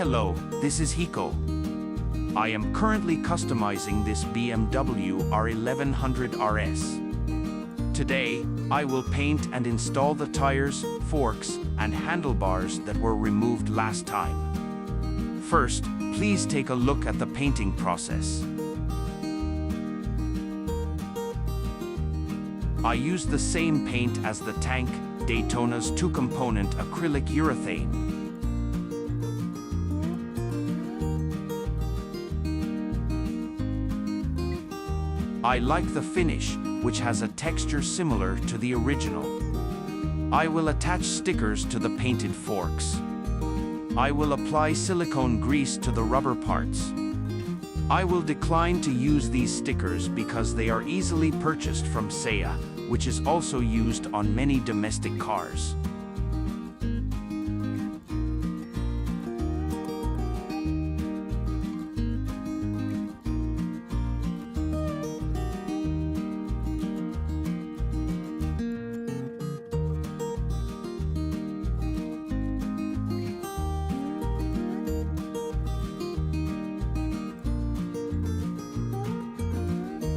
Hello, this is Hiko. I am currently customizing this BMW R1100 RS. Today, I will paint and install the tires, forks, and handlebars that were removed last time. First, please take a look at the painting process. I used the same paint as the tank, Daytona's two-component acrylic urethane. I like the finish, which has a texture similar to the original. I will attach stickers to the painted forks. I will apply silicone grease to the rubber parts. I will decline to use these stickers because they are easily purchased from Saya, which is also used on many domestic cars.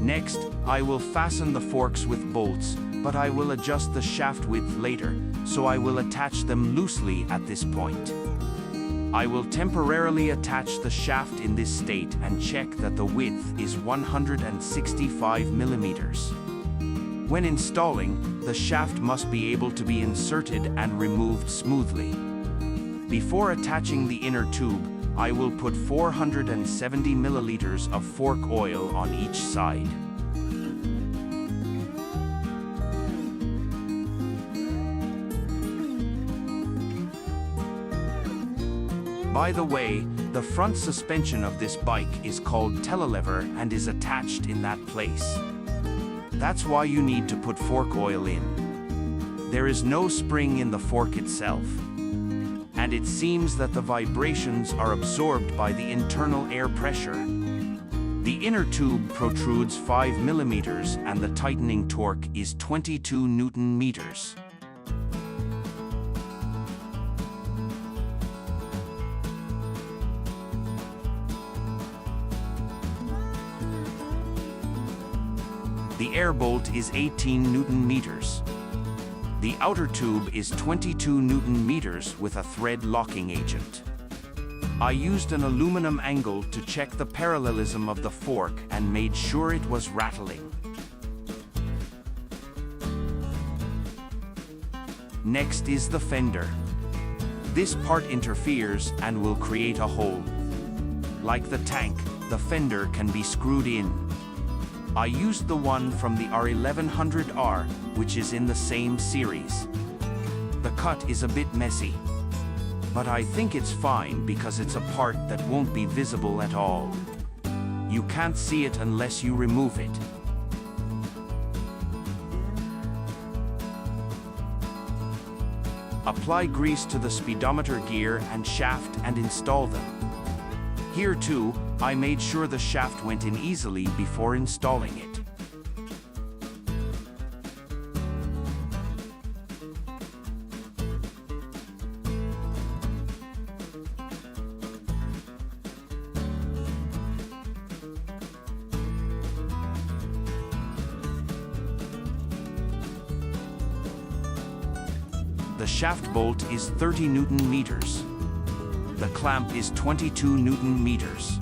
Next, I will fasten the forks with bolts, but I will adjust the shaft width later, so I will attach them loosely at this point. I will temporarily attach the shaft in this state and check that the width is 165 millimeters. When installing, the shaft must be able to be inserted and removed smoothly. Before attaching the inner tube, I will put 470 milliliters of fork oil on each side. By the way, the front suspension of this bike is called telelever and is attached in that place. That's why you need to put fork oil in. There is no spring in the fork itself, and it seems that the vibrations are absorbed by the internal air pressure. The inner tube protrudes 5 millimeters and the tightening torque is 22 Newton meters. The air bolt is 18 Newton meters. The outer tube is 22 Newton meters with a thread locking agent. I used an aluminum angle to check the parallelism of the fork and made sure it was rattling. Next is the fender. This part interferes and will create a hole. Like the tank, the fender can be screwed in. I used the one from the R1100R, which is in the same series. The cut is a bit messy, but I think it's fine because it's a part that won't be visible at all. You can't see it unless you remove it. Apply grease to the speedometer gear and shaft and install them. Here too, I made sure the shaft went in easily before installing it. The shaft bolt is 30 Newton meters. The clamp is 22 Newton meters.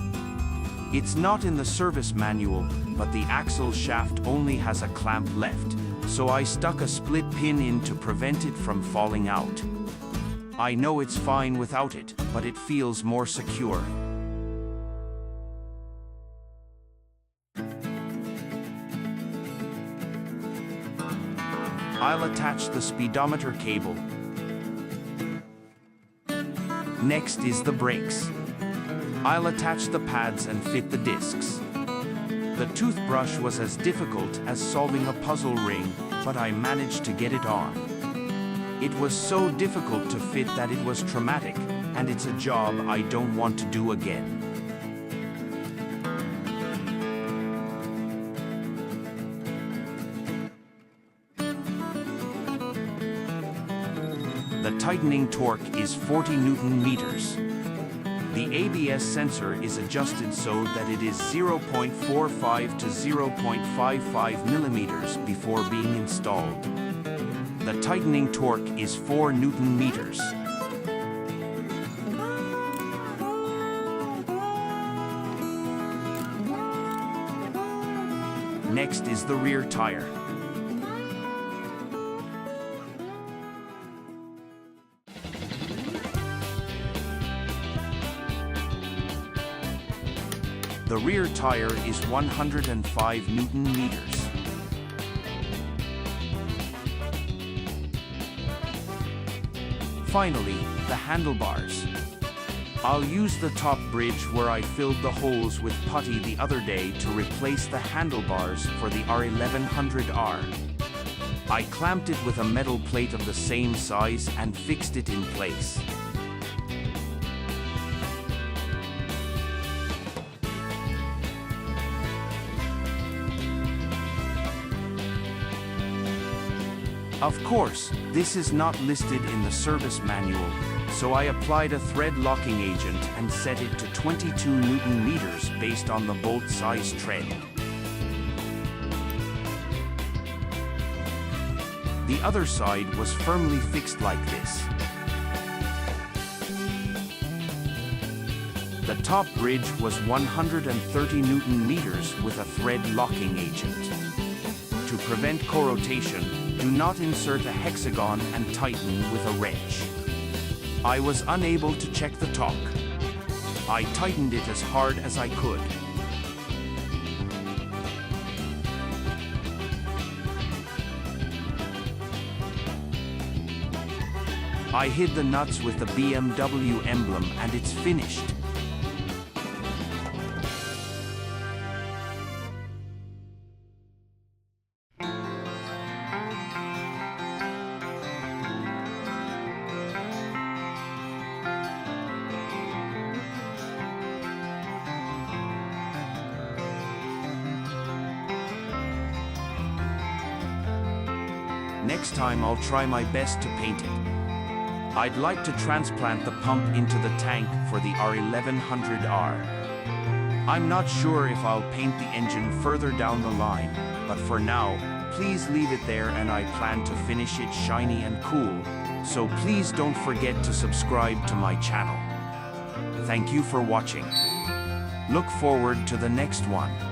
It's not in the service manual, but the axle shaft only has a clamp left, so I stuck a split pin in to prevent it from falling out. I know it's fine without it, but it feels more secure. I'll attach the speedometer cable. Next is the brakes. I'll attach the pads and fit the discs. The toothbrush was as difficult as solving a puzzle ring, but I managed to get it on. It was so difficult to fit that it was traumatic, and it's a job I don't want to do again. The tightening torque is 40 Newton meters. The ABS sensor is adjusted so that it is 0.45 to 0.55 millimeters before being installed. The tightening torque is 4 Newton meters. Next is the rear tire. The rear tire is 105 Newton meters. Finally, the handlebars. I'll use the top bridge where I filled the holes with putty the other day to replace the handlebars for the R1100R. I clamped it with a metal plate of the same size and fixed it in place. Of course, this is not listed in the service manual, so I applied a thread locking agent and set it to 22 Newton meters based on the bolt size tread. The other side was firmly fixed like this. The top bridge was 130 Newton meters with a thread locking agent. To prevent co-rotation, do not insert a hexagon and tighten with a wrench. I was unable to check the torque. I tightened it as hard as I could. I hid the nuts with the BMW emblem and it's finished. Next time I'll try my best to paint it. I'd like to transplant the pump into the tank for the R1100R. I'm not sure if I'll paint the engine further down the line, but for now, please leave it there and I plan to finish it shiny and cool, so please don't forget to subscribe to my channel. Thank you for watching. Look forward to the next one.